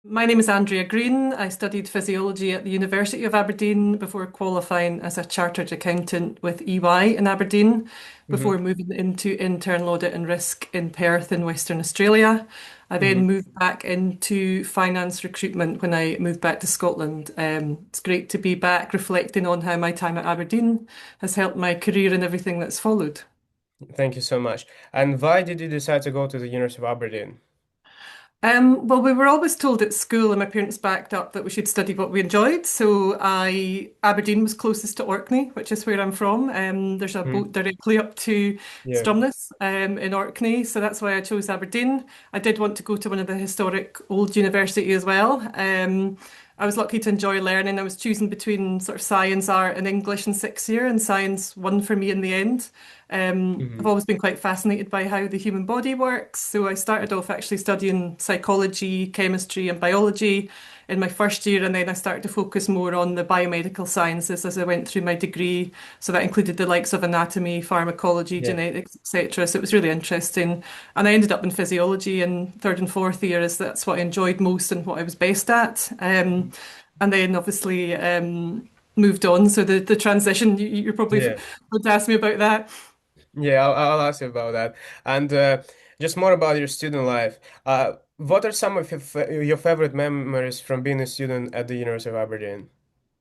My name is Andrea Green. I studied physiology at the University of Aberdeen before qualifying as a chartered accountant with EY in Aberdeen, hmm before moving into internal audit and risk in Perth in Western Australia. I then hmm moved back into finance recruitment when I moved back to Scotland. It's great to be back reflecting on how my time at Aberdeen has helped my career and everything that's followed. Thank you so much. And why did you decide to go to the University of Aberdeen? Well, we were always told at school, and my parents backed up that we should study what we enjoyed. Aberdeen was closest to Orkney, which is where I'm from. There's a Hmm. boat directly up to Yeah. Stromness, in Orkney, so that's why I chose Aberdeen. I did want to go to one of the historic old university as well. I was lucky to enjoy learning. I was choosing between sort of science, art, and English in sixth year, and science won for me in the end. I've hmm always been quite fascinated by how the human body works. So I started off actually studying psychology, chemistry, and biology in my first year, and then I started to focus more on the biomedical sciences as I went through my degree. So that included the likes of anatomy, pharmacology, Yeah. genetics, etc. So it was really interesting. And I ended up in physiology in third and fourth year, as that's what I enjoyed most and what I was best at. And then obviously moved on. So the transition, you're probably Yeah. going to ask me about that. Yeah, I'll ask you about that. And just more about your student life. What are some of your favorite memories from being a student at the University of Aberdeen?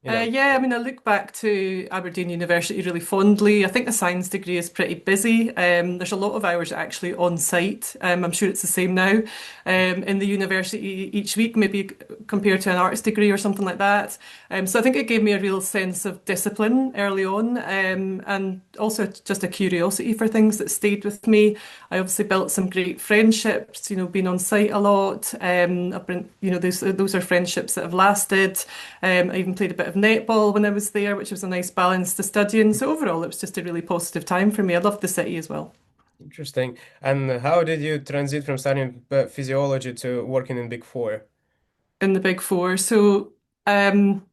You know. Yeah, I mean, I look back to Aberdeen University really fondly. I think the science degree is pretty busy. There's a lot of hours actually on site. I'm sure it's the same now in the university each week, maybe compared to an arts degree or something like that. So I think it gave me a real sense of discipline early on, and also just a curiosity for things that stayed with me. I obviously built some great friendships, being on site a lot. I've been, those are friendships that have lasted. I even played a bit of netball when I was there, which was a nice balance to studying. So overall, it was just a really positive time for me. I loved the city as well. Interesting. And how did you transit from studying physiology to working in Big Four? In the Big Four. Um,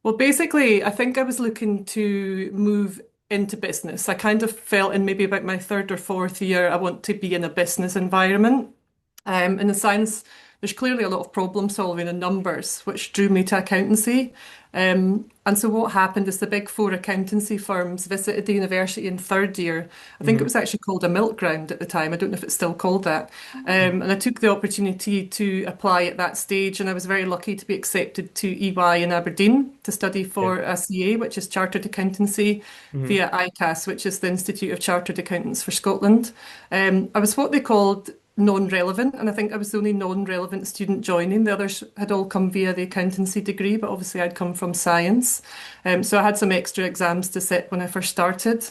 well, basically, I think I was looking to move into business. I kind of felt in maybe about my third or fourth year, I want to be in a business environment. In the science, there's clearly a lot of problem solving and numbers, which drew me to accountancy. And so what happened is the big four accountancy firms visited the university in third year. I think it hmm was actually called a milk ground at the time. I don't know if it's still called that. And I took the opportunity to apply at that stage, and I was very lucky to be accepted to EY in Aberdeen to study Yeah. for a CA, which is Chartered Accountancy, hmm via ICAS, which is the Institute of Chartered Accountants for Scotland. I was what they called non-relevant, and I think I was the only non-relevant student joining. The others had all come via the accountancy degree, but obviously I'd come from science. So I had some extra exams to sit when I first started.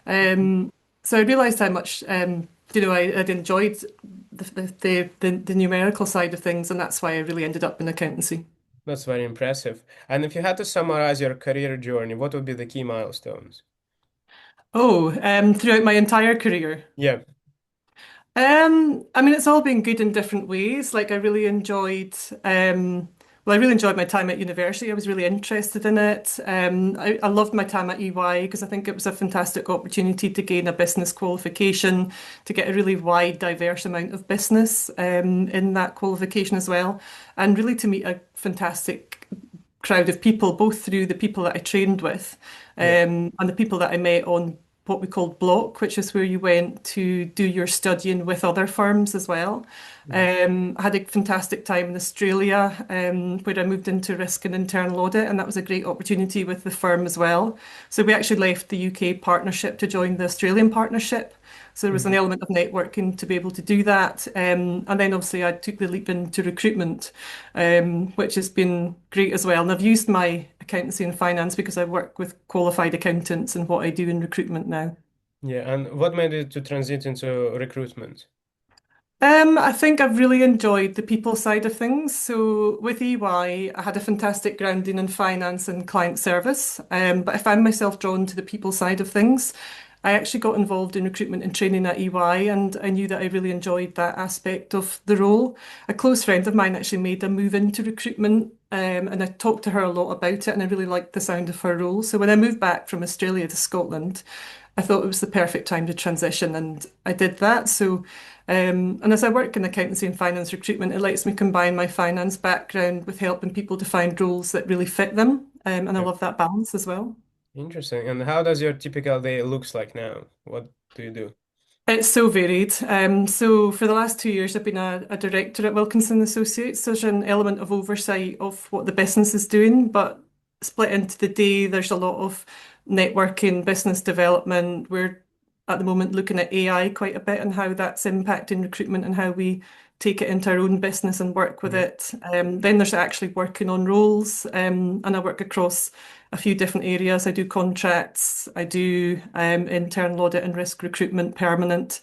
So I realised how much I'd enjoyed the numerical side of things, and that's why I really ended up in accountancy. That's very impressive. And if you had to summarize your career journey, what would be the key milestones? Oh, throughout my entire career. Yeah. I mean, it's all been good in different ways. Like I really enjoyed my time at university. I was really interested in it. I loved my time at EY because I think it was a fantastic opportunity to gain a business qualification, to get a really wide, diverse amount of business, in that qualification as well, and really to meet a fantastic crowd of people, both through the people that I trained with, Yeah. and the people that I met on what we called block, which is where you went to do your studying with other firms as well. Mhm. I had a fantastic time in Australia, where I moved into risk and internal audit, and that was a great opportunity with the firm as well. So we actually left the UK partnership to join the Australian partnership. So there was an Mhm. element of networking to be able to do that. And then obviously I took the leap into recruitment, which has been great as well. And I've used my accountancy and finance because I work with qualified accountants and what I do in recruitment now. Yeah. And what made you to transit into recruitment? I think I've really enjoyed the people side of things. So with EY, I had a fantastic grounding in finance and client service, but I found myself drawn to the people side of things. I actually got involved in recruitment and training at EY, and I knew that I really enjoyed that aspect of the role. A close friend of mine actually made a move into recruitment, and I talked to her a lot about it, and I really liked the sound of her role. So when I moved back from Australia to Scotland, I thought it was the perfect time to transition, and I did that. So, and as I work in accountancy and finance recruitment, it lets me combine my finance background with helping people to find roles that really fit them. And I Yeah. love that balance as well. Interesting. And how does your typical day looks like now? What do you do? It's so varied. So for the last 2 years, I've been a director at Wilkinson Associates. There's an element of oversight of what the business is doing, but split into the day, there's a lot of networking, business development. We're at the moment looking at AI quite a bit and how that's impacting recruitment and how we take it into our own business and work with Mhm. it. Then there's actually working on roles, and I work across a few different areas. I do contracts, I do internal audit and risk recruitment permanent,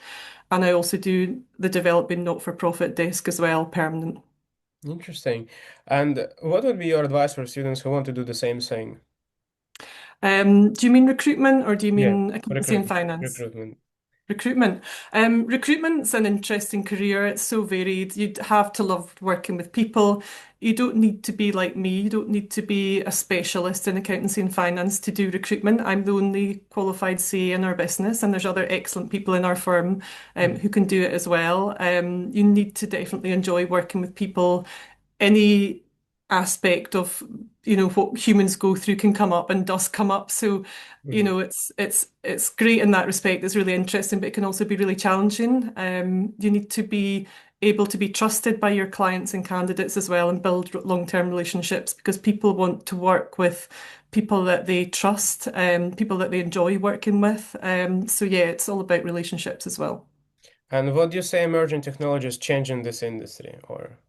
and I also do the developing not-for-profit desk as well, permanent. Interesting. And what would be your advice for students who want to do the same thing? Do you mean recruitment or do you Yeah, mean accountancy and recruitment. finance? Recruitment. Recruitment. Recruitment's an interesting career. It's so varied. You'd have to love working with people. You don't need to be like me. You don't need to be a specialist in accountancy and finance to do recruitment. I'm the only qualified CA in our business, and there's other excellent people in our firm Mm. who can do it as well. You need to definitely enjoy working with people. Any aspect of what humans go through can come up and does come up. So Mhm. it's great in that respect. It's really interesting, but it can also be really challenging. You need to be able to be trusted by your clients and candidates as well and build long-term relationships because people want to work with people that they trust, people that they enjoy working with. So yeah, it's all about relationships as well. And what do you say emerging technologies changing this industry or?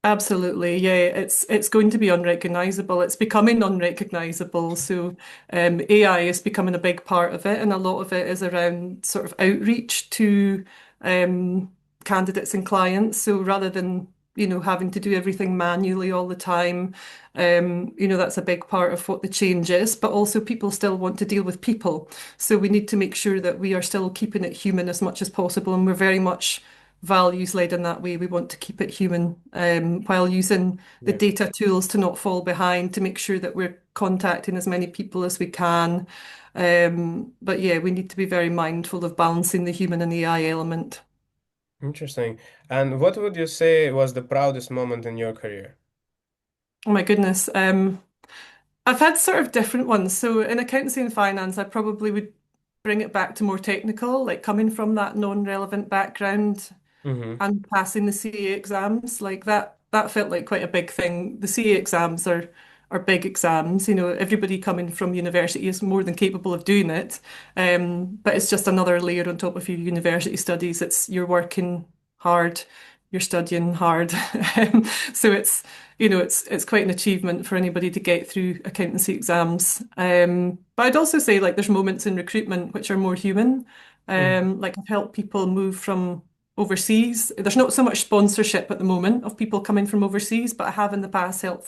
Absolutely, yeah. It's going to be unrecognizable. It's becoming unrecognizable. So AI is becoming a big part of it, and a lot of it is around sort of outreach to um, candidates and clients. So rather than having to do everything manually all the time, that's a big part of what the change is. But also, people still want to deal with people, so we need to make sure that we are still keeping it human as much as possible, and we're very much values led in that way. We want to keep it human while using the Yeah. data tools to not fall behind, to make sure that we're contacting as many people as we can. But yeah, we need to be very mindful of balancing the human and AI element. Interesting. And what would you say was the proudest moment in your career? Oh my goodness. I've had sort of different ones. So in accountancy and finance, I probably would bring it back to more technical, like coming from that non-relevant background Mm-hmm. and passing the CA exams like that felt like quite a big thing. The CA exams are big exams. Everybody coming from university is more than capable of doing it. But it's just another layer on top of your university studies. You're working hard, you're studying hard. So it's quite an achievement for anybody to get through accountancy exams. But I'd also say like there's moments in recruitment which are more human. Like I've helped people move from overseas. There's not so much sponsorship at the moment of people coming from overseas, but I have in the past helped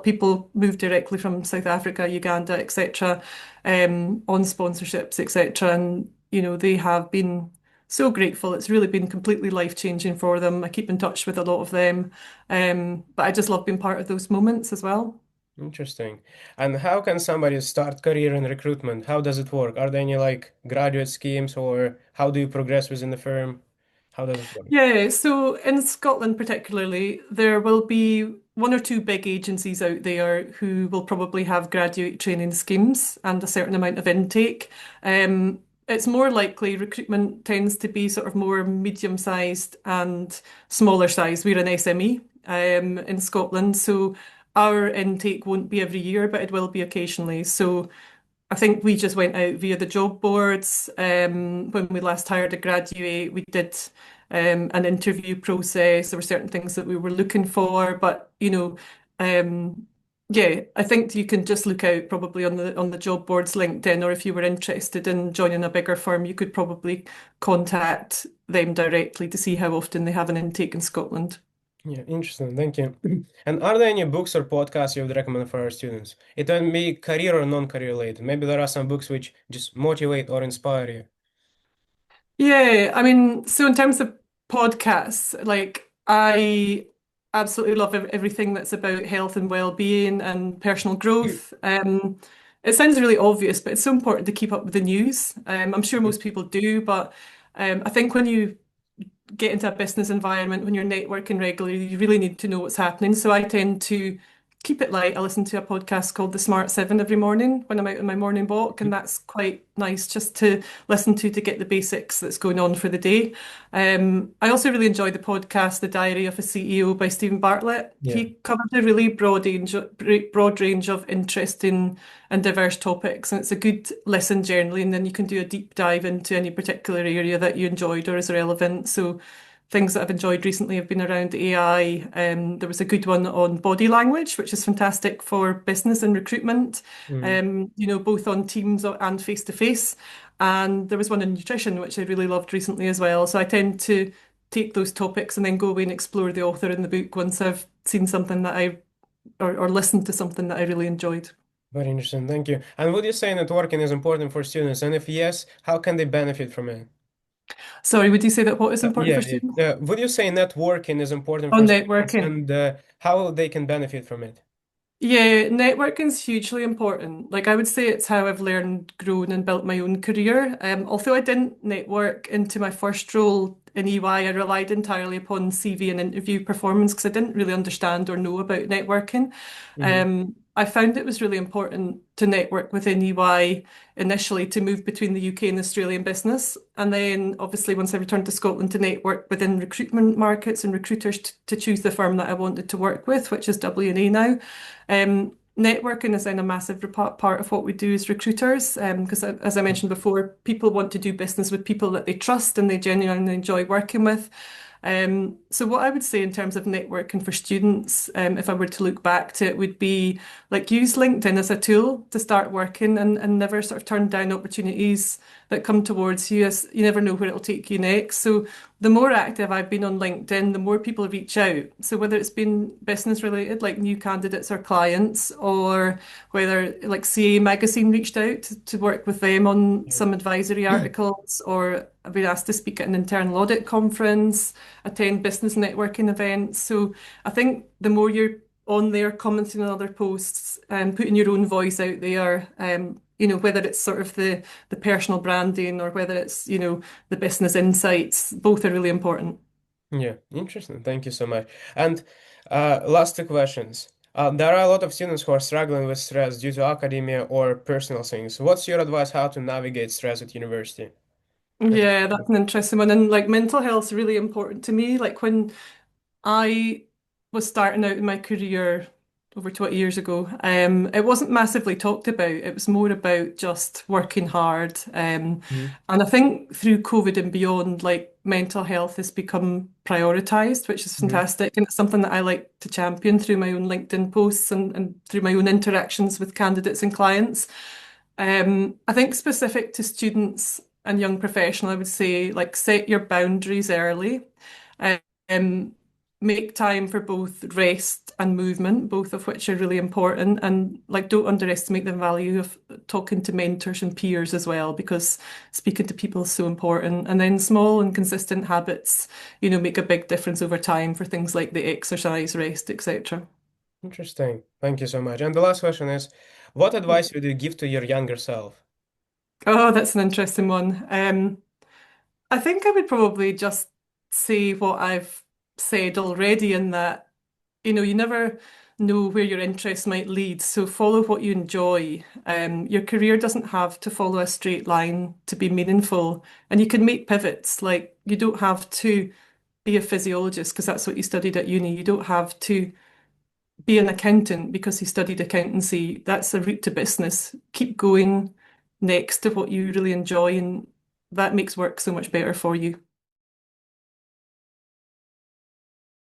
people move directly from South Africa, Uganda, etc., on sponsorships, etc. And they have been so grateful. It's really been completely life-changing for them. I keep in touch with a lot of them, but I just love being part of those moments as well. Interesting. And how can somebody start career in recruitment? How does it work? Are there any like graduate schemes or how do you progress within the firm? How does it work? Yeah, so in Scotland particularly, there will be one or two big agencies out there who will probably have graduate training schemes and a certain amount of intake. It's more likely recruitment tends to be sort of more medium-sized and smaller size. We're an SME in Scotland, so our intake won't be every year, but it will be occasionally. So I think we just went out via the job boards. When we last hired a graduate, we did an interview process. There were certain things that we were looking for, but yeah, I think you can just look out probably on the job boards, LinkedIn, or if you were interested in joining a bigger firm, you could probably contact them directly to see how often they have an intake in Scotland. Yeah, interesting. Thank you. And are there any books or podcasts you would recommend for our students? It can be career or non-career related. Maybe there are some books which just motivate or inspire you. Yeah, I mean, so in terms of podcasts, like I absolutely love everything that's about health and well-being and personal growth. It sounds really obvious, but it's so important to keep up with the news. I'm sure Mhm. most people do, but I think when you get into a business environment, when you're networking regularly, you really need to know what's happening. So I tend to keep it light. I listen to a podcast called The Smart Seven every morning when I'm out on my morning walk, and that's quite nice just to listen to get the basics that's going on for the day. I also really enjoy the podcast, The Diary of a CEO by Stephen Bartlett. Yeah. He covers a really broad range of interesting and diverse topics, and it's a good listen generally. And then you can do a deep dive into any particular area that you enjoyed or is relevant. So things that I've enjoyed recently have been around AI. There was a good one on body language, which is fantastic for business and recruitment, Mm. both on Teams and face to face. And there was one on nutrition, which I really loved recently as well. So I tend to take those topics and then go away and explore the author in the book once I've seen something that or listened to something that I really enjoyed. Very interesting. Thank you. And would you say networking is important for students? And if yes, how can they benefit from it? Sorry, would you say that what is important Yeah, for yeah. students? Would you say networking is important On for students networking. and how they can benefit from it? Yeah, networking's hugely important. Like I would say it's how I've learned, grown and built my own career. Although I didn't network into my first role in EY, I relied entirely upon CV and interview performance because I didn't really understand or know about networking. Hmm. I found it was really important to network within EY initially to move between the UK and Australian business. And then obviously once I returned to Scotland to network within recruitment markets and recruiters to choose the firm that I wanted to work with, which is W&A now. Networking is then a massive part of what we do as recruiters, because as I mentioned before, people want to do business with people that they trust and they genuinely enjoy working with. So what I would say in terms of networking for students, if I were to look back to it, would be like use LinkedIn as a tool to start working and never sort of turn down opportunities that come towards you as you never know where it'll take you next. So the more active I've been on LinkedIn, the more people reach out. So whether it's been business related, like new candidates or clients, or whether like CA Magazine reached out to work with them on Yeah. some advisory articles, or I've been asked to speak at an internal audit conference, attend business networking events. So I think the more you're on there commenting on other posts and putting your own voice out there, whether it's sort of the personal branding or whether it's, the business insights, both are really important. Yeah, interesting. Thank you so much. And last two questions. There are a lot of students who are struggling with stress due to academia or personal things. What's your advice how to navigate stress at university? At Yeah, that's an interesting one. And like mental health's really important to me. Like when I was starting out in my career over 20 years ago. It wasn't massively talked about. It was more about just working hard. Mhm. And I think through COVID and beyond, like mental health has become prioritized, which is Mhm. fantastic. And it's something that I like to champion through my own LinkedIn posts and through my own interactions with candidates and clients. I think specific to students and young professional, I would say like set your boundaries early. Um, Make time for both rest and movement, both of which are really important. And like don't underestimate the value of talking to mentors and peers as well, because speaking to people is so important. And then small and consistent habits, make a big difference over time for things like the exercise, rest, etc. Interesting. Thank you so much. And the last question is, what advice would you give to your younger self? Oh, that's an interesting one. I think I would probably just say what I've said already in that, you never know where your interests might lead. So follow what you enjoy. Your career doesn't have to follow a straight line to be meaningful. And you can make pivots. Like you don't have to be a physiologist because that's what you studied at uni. You don't have to be an accountant because you studied accountancy. That's a route to business. Keep going next to what you really enjoy, and that makes work so much better for you.